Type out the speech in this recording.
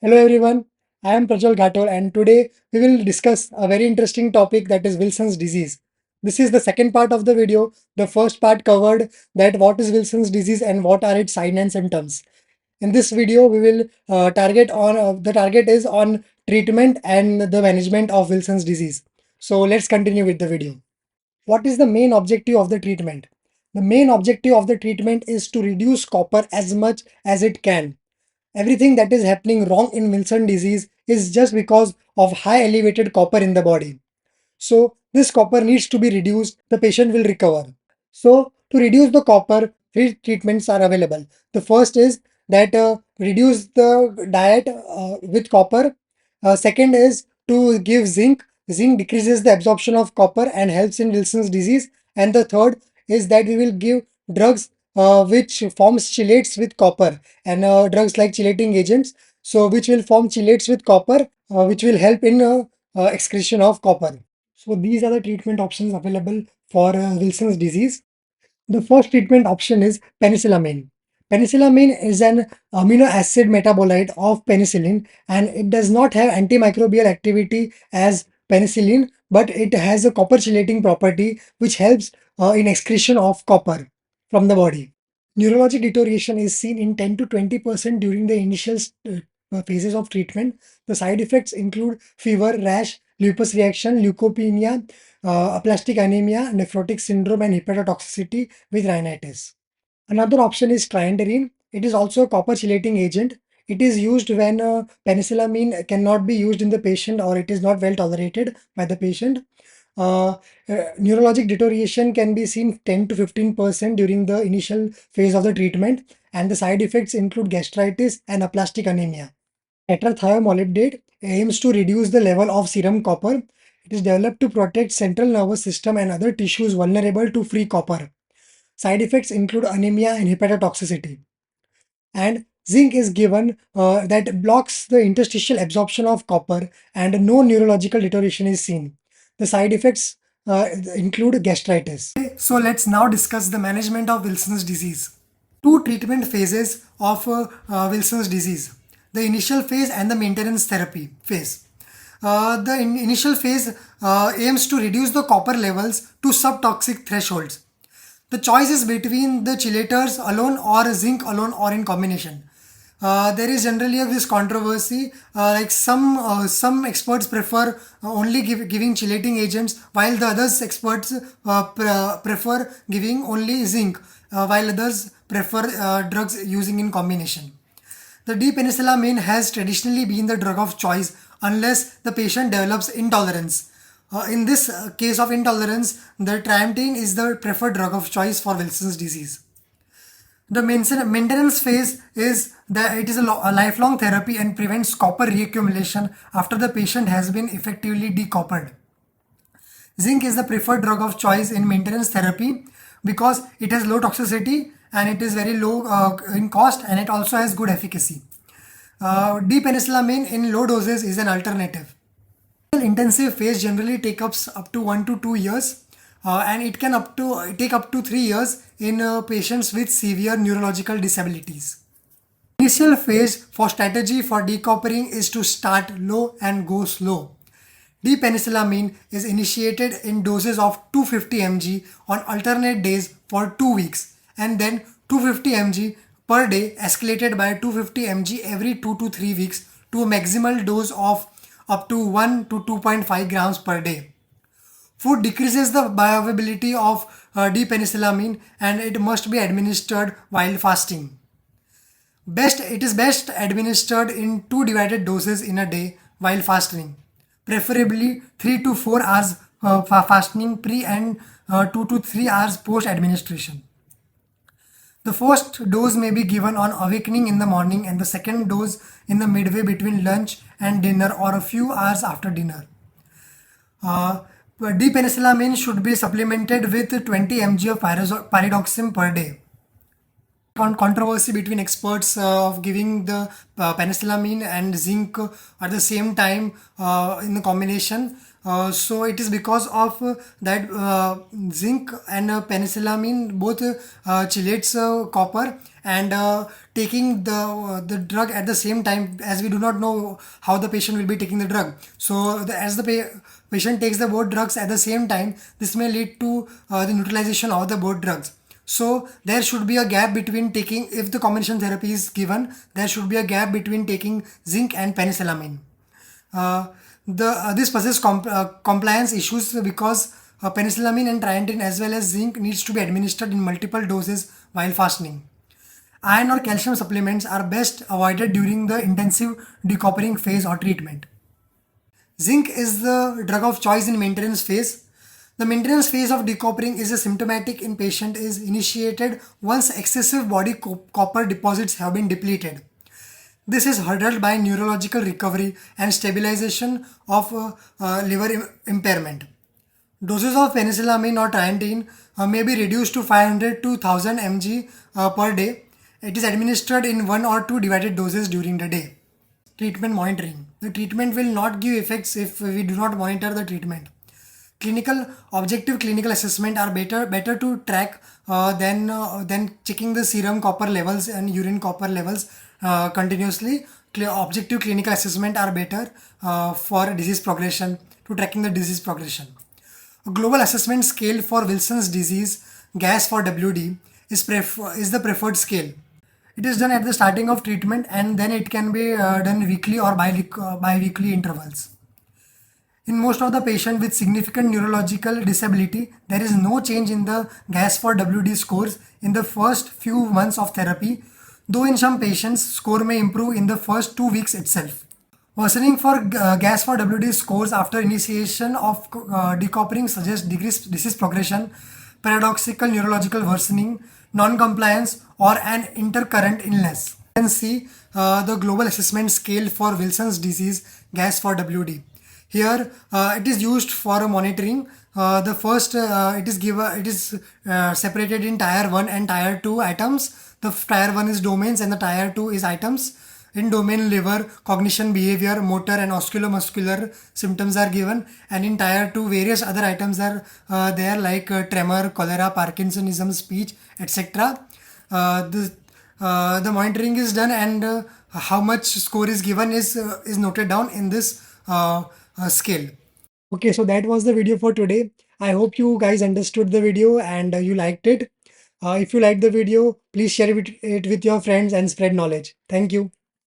Hello everyone, I am Prajwal Ghator and today we will discuss a very interesting topic that is Wilson's disease. This is the second part of the video. The first part covered that what is Wilson's disease and what are its signs and symptoms. In this video, we will the target is on treatment and the management of Wilson's disease. So let's continue with the video. What is the main objective of the treatment? The main objective of the treatment is to reduce copper as much as it can. Everything that is happening wrong in Wilson disease is just because of high elevated copper in the body. So this copper needs to be reduced, the patient will recover. So to reduce the copper, three treatments are available. The first is that reduce the diet with copper. Second is to give zinc. Zinc decreases the absorption of copper and helps in Wilson's disease. And the third is that we will give drugs which forms chelates with copper and drugs like chelating agents. So which will form chelates with copper, which will help in excretion of copper. So these are the treatment options available for Wilson's disease. The first treatment option is penicillamine. Penicillamine is an amino acid metabolite of penicillin and it does not have antimicrobial activity as penicillin, but it has a copper chelating property which helps in excretion of copper from the body. Neurologic deterioration is seen in 10 to 20% during the initial phases of treatment. The side effects include fever, rash, lupus reaction, leukopenia, aplastic anemia, nephrotic syndrome, and hepatotoxicity with rhinitis. Another option is triandarine. It is also a copper chelating agent. It is used when penicillamine cannot be used in the patient or it is not well tolerated by the patient. Uh, Neurologic deterioration can be seen 10 to 15% during the initial phase of the treatment, and the side effects include gastritis and aplastic anemia. Tetrathiomolybdate aims to reduce the level of serum copper. It is developed to protect central nervous system and other tissues vulnerable to free copper. Side effects include anemia and hepatotoxicity. And zinc is given that blocks the interstitial absorption of copper and no neurological deterioration is seen. The side effects include gastritis. So let's now discuss the management of Wilson's disease. Two treatment phases of Wilson's disease: the initial phase and the maintenance therapy phase. The initial phase aims to reduce the copper levels to subtoxic thresholds. The choice is between the chelators alone or zinc alone or in combination. There is generally this controversy, like some experts prefer only giving chelating agents, while the others experts prefer giving only zinc, while others prefer drugs using in combination. The D-penicillamine has traditionally been the drug of choice unless the patient develops intolerance. In this case of intolerance, the triamtine is the preferred drug of choice for Wilson's disease. The maintenance phase is that it is a lifelong therapy and prevents copper reaccumulation after the patient has been effectively decoppered. Zinc is the preferred drug of choice in maintenance therapy because it has low toxicity and it is very low in cost, and it also has good efficacy. D-penicillamine in low doses is an alternative. Intensive phase generally takes up to 1 to 2 years, and it can take up to 3 years in patients with severe neurological disabilities. Initial phase for strategy for decoppering is to start low and go slow. D-penicillamine is initiated in doses of 250 mg on alternate days for 2 weeks, and then 250 mg per day escalated by 250 mg every 2 to 3 weeks to a maximal dose of up to 1 to 2.5 grams per day. Food decreases the bioavailability of D-penicillamine and it must be administered while fasting. It is best administered in 2 divided doses in a day while fasting, preferably 3 to 4 hours fasting pre and 2 to 3 hours post administration. The first dose may be given on awakening in the morning and the second dose in the midway between lunch and dinner or a few hours after dinner. D-penicillamine should be supplemented with 20 mg of pyridoxine per day. Controversy between experts of giving the penicillamine and zinc at the same time in the combination. So it is because of that zinc and penicillamine both chelates copper, and taking the drug at the same time, as we do not know how the patient will be taking the drug. So as the patient takes the both drugs at the same time, this may lead to the neutralization of the both drugs. So there should be a gap between taking, if the combination therapy is given, there should be a gap between taking zinc and penicillamine. Uh, this possesses compliance issues because penicillamine and trientine as well as zinc needs to be administered in multiple doses while fasting. Iron or calcium supplements are best avoided during the intensive decoppering phase or treatment. Zinc is the drug of choice in maintenance phase. The maintenance phase of decoppering is a symptomatic in patient is initiated once excessive body copper deposits have been depleted. This is hurdled by neurological recovery and stabilization of liver impairment. Doses of penicillamine or trientine may be reduced to 500 to 1000 mg per day. It is administered in 1 or 2 divided doses during the day. Treatment monitoring. The treatment will not give effects if we do not monitor the treatment. Objective clinical assessment are better to track than checking the serum copper levels and urine copper levels continuously. Objective clinical assessment are better for disease progression, to tracking the disease progression. A global assessment scale for Wilson's disease, GAS for WD, is the preferred scale. It is done at the starting of treatment, and then it can be done weekly or bi-weekly intervals. In most of the patients with significant neurological disability, there is no change in the GAS for WD scores in the first few months of therapy, though in some patients, score may improve in the first 2 weeks itself. Worsening for GAS for WD scores after initiation of decoppering suggests disease progression, paradoxical neurological worsening, non-compliance, or an intercurrent illness. You can see the global assessment scale for Wilson's disease, GAS for WD. Here it is used for monitoring. The first it is separated in tier 1 and tier 2 items. The tier 1 is domains and the tier 2 is items. In domain, liver, cognition, behavior, motor and oculomuscular symptoms are given, and in tier 2 various other items are there, like tremor, cholera, Parkinsonism, speech, etc. The monitoring is done, and how much score is given is noted down in this scale. Okay, so that was the video for today. I hope you guys understood the video and you liked it. If you liked the video, please share it with your friends and spread knowledge. Thank you.